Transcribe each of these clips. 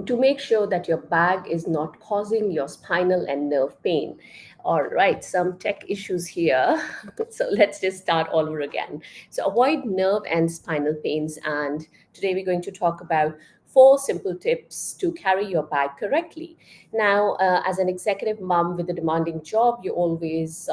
to make sure that your bag is not causing your spinal and nerve pain. All right, some tech issues here. So let's just start all over again. So avoid nerve and spinal pains. And today we're going to talk about 4 simple tips to carry your bag correctly. Now, as an executive mom with a demanding job, you always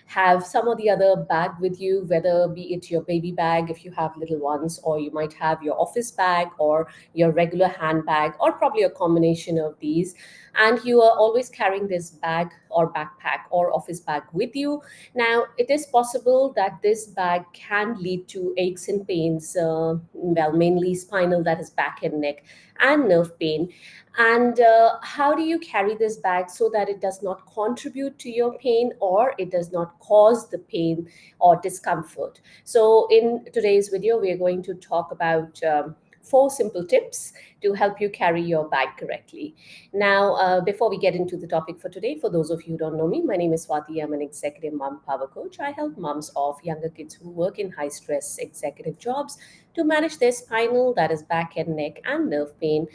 have some or the other bag with you, whether be it your baby bag if you have little ones, or you might have your office bag or your regular handbag, or probably a combination of these. And you are always carrying this bag or backpack or office bag with you. Now, it is possible that this bag can lead to aches and pains, well, mainly spinal, that is back and neck, and nerve pain. And how do you carry this bag so that it does not contribute to your pain or it does not cause the pain or discomfort? So, in today's video, we are going to talk about 4 simple tips to help you carry your bag correctly. Now, before we get into the topic for today, for those of you who don't know me, my name is Swati. I'm an executive mom power coach. I help moms of younger kids who work in high stress executive jobs to manage their spinal, that is back and neck, and nerve pain.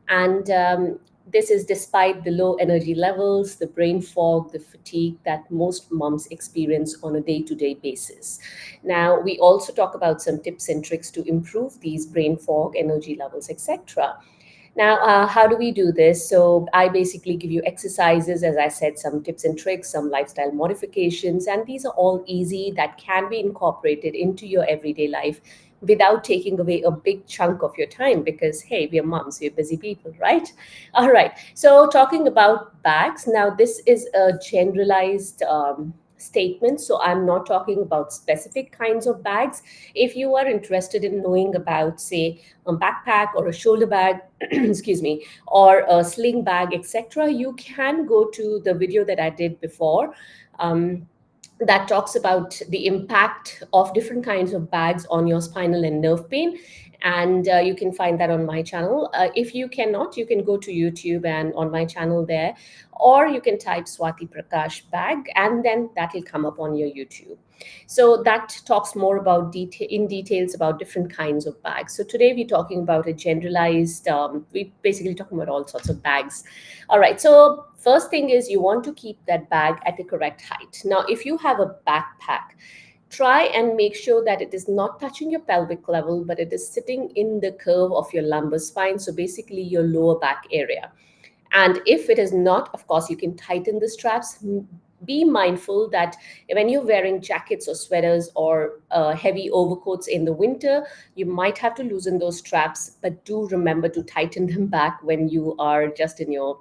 And this is despite the low energy levels, the brain fog, the fatigue that most moms experience on a day to day basis. Now, we also talk about some tips and tricks to improve these brain fog, energy levels, etc. Now, how do we do this? So, I basically give you exercises, as I said, some tips and tricks, some lifestyle modifications, and these are all easy that can be incorporated into your everyday life without taking away a big chunk of your time because, hey, we're moms, we're busy people, right? All right. So, talking about bags, now, this is a generalized statement. So, I'm not talking about specific kinds of bags. If you are interested in knowing about, say, a backpack or a shoulder bag, excuse me, or a sling bag, etc., you can go to the video that I did before. That talks about the impact of different kinds of bags on your spinal and nerve pain. And you can find that on my channel. If you cannot, you can go to YouTube and on my channel there, or you can type Swati Prakash bag, and then that will come up on your YouTube. So that talks more about details about different kinds of bags. So today we're talking about a generalized. We basically talking about all sorts of bags. All right. So first thing is you want to keep that bag at the correct height. Now, if you have a backpack, try and make sure that it is not touching your pelvic level, but it is sitting in the curve of your lumbar spine. So basically your lower back area. And if it is not, of course, you can tighten the straps. Be mindful that when you're wearing jackets or sweaters or heavy overcoats in the winter, you might have to loosen those straps, but do remember to tighten them back when you are just in your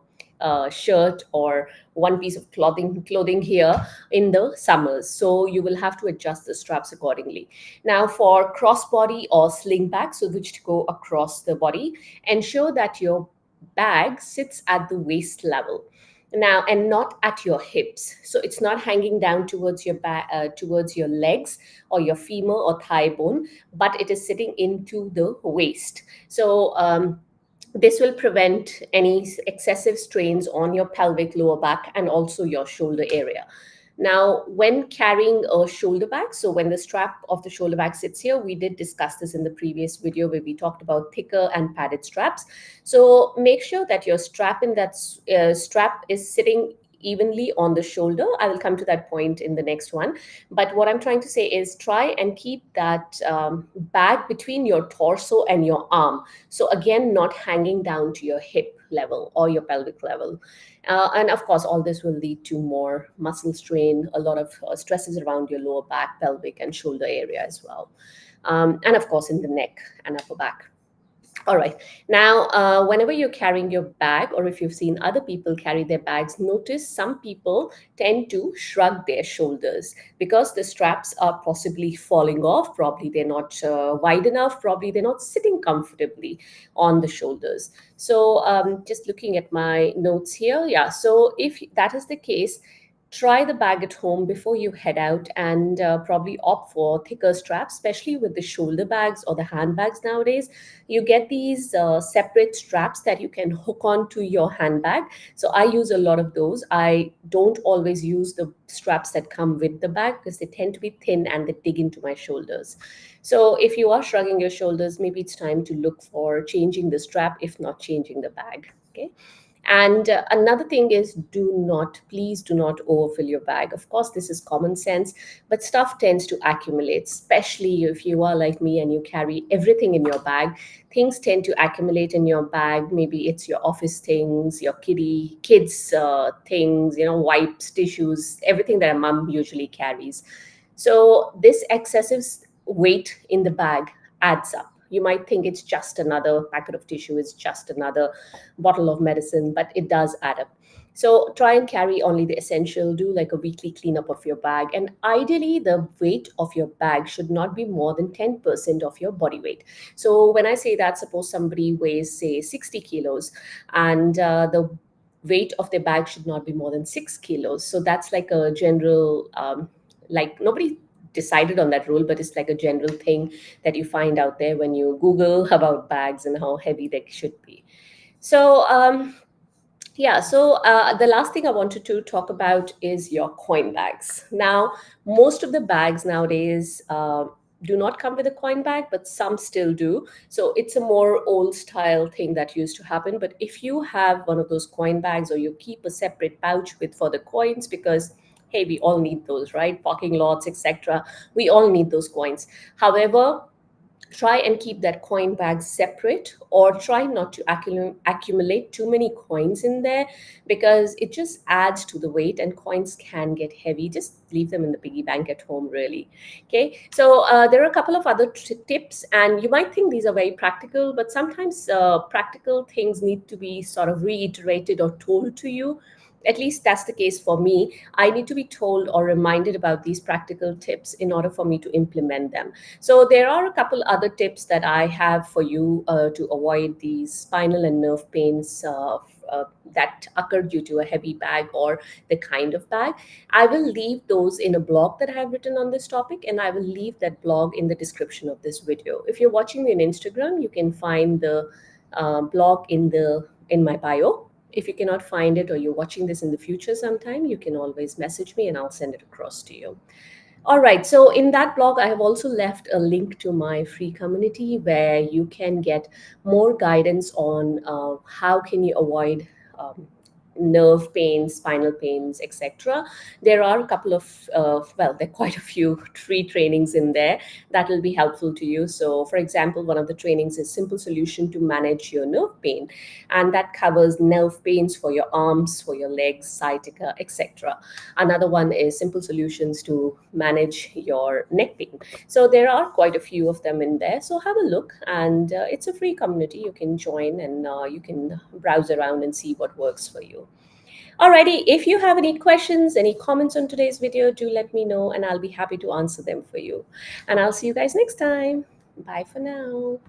shirt or one piece of clothing here in the summers. So you will have to adjust the straps accordingly. Now, for crossbody or sling bags, so which go across the body, ensure that your bag sits at the waist level now and not at your hips, so it's not hanging down towards your back, towards your legs or your femur or thigh bone, but it is sitting into the waist. So this will prevent any excessive strains on your pelvic lower back and also your shoulder area. Now, when carrying a shoulder bag, so when the strap of the shoulder bag sits here, we did discuss this in the previous video where we talked about thicker and padded straps. So make sure that your strap in that strap is sitting evenly on the shoulder. I will come to that point in the next one. But what I'm trying to say is try and keep that bag between your torso and your arm. So again, not hanging down to your hip level or your pelvic level. And of course, all this will lead to more muscle strain, a lot of stresses around your lower back, pelvic, and shoulder area as well. And of course, in the neck and upper back. All right. Now, whenever you're carrying your bag, or if you've seen other people carry their bags, notice some people tend to shrug their shoulders because the straps are possibly falling off. Probably they're not wide enough. Probably they're not sitting comfortably on the shoulders. So, just looking at my notes here. Yeah. So, if that is the case, Try the bag at home before you head out, and probably opt for thicker straps, especially with the shoulder bags or the handbags nowadays. You get these separate straps that you can hook on to your handbag. So I use a lot of those. I don't always use the straps that come with the bag because they tend to be thin and they dig into my shoulders. So if you are shrugging your shoulders, maybe it's time to look for changing the strap, if not changing the bag. Okay. And another thing is, please do not overfill your bag. Of course, this is common sense, but stuff tends to accumulate, especially if you are like me and you carry everything in your bag. Things tend to accumulate in your bag. Maybe it's your office things, your kids' things, wipes, tissues, everything that a mom usually carries. So this excessive weight in the bag adds up. You might think it's just another packet of tissue, it's just another bottle of medicine, but it does add up. So try and carry only the essential. Do like a weekly cleanup of your bag. And ideally, the weight of your bag should not be more than 10% of your body weight. So when I say that, suppose somebody weighs, say, 60 kilos, and the weight of their bag should not be more than 6 kilos. So that's like a general, like nobody decided on that rule, but it's like a general thing that you find out there when you Google about bags and how heavy they should be. So, the last thing I wanted to talk about is your coin bags. Now, most of the bags nowadays do not come with a coin bag, but some still do. So it's a more old style thing that used to happen. But if you have one of those coin bags, or you keep a separate pouch with for the coins, because hey, we all need those, right? Parking lots, etc. We all need those coins. However, try and keep that coin bag separate, or try not to accumulate too many coins in there, because it just adds to the weight and coins can get heavy. Just leave them in the piggy bank at home, really. Okay, so there are a couple of other tips, and you might think these are very practical, but sometimes practical things need to be sort of reiterated or told to you. At least that's the case for me. I need to be told or reminded about these practical tips in order for me to implement them. So there are a couple other tips that I have for you to avoid these spinal and nerve pains that occur due to a heavy bag or the kind of bag. I will leave those in a blog that I have written on this topic, and I will leave that blog in the description of this video. If you're watching me on Instagram, you can find the blog in my bio. If you cannot find it, or you're watching this in the future sometime, you can always message me and I'll send it across to you. All right. So in that blog, I have also left a link to my free community where you can get more guidance on how can you avoid nerve pains, spinal pains, etc. There are a couple of, there are quite a few free trainings in there that will be helpful to you. So, for example, one of the trainings is Simple Solution to Manage Your Nerve Pain, and that covers nerve pains for your arms, for your legs, sciatica, etc. Another one is Simple Solutions to Manage Your Neck Pain. So there are quite a few of them in there. So have a look, and it's a free community. You can join, and you can browse around and see what works for you. Alrighty, if you have any questions, any comments on today's video, do let me know and I'll be happy to answer them for you. And I'll see you guys next time. Bye for now.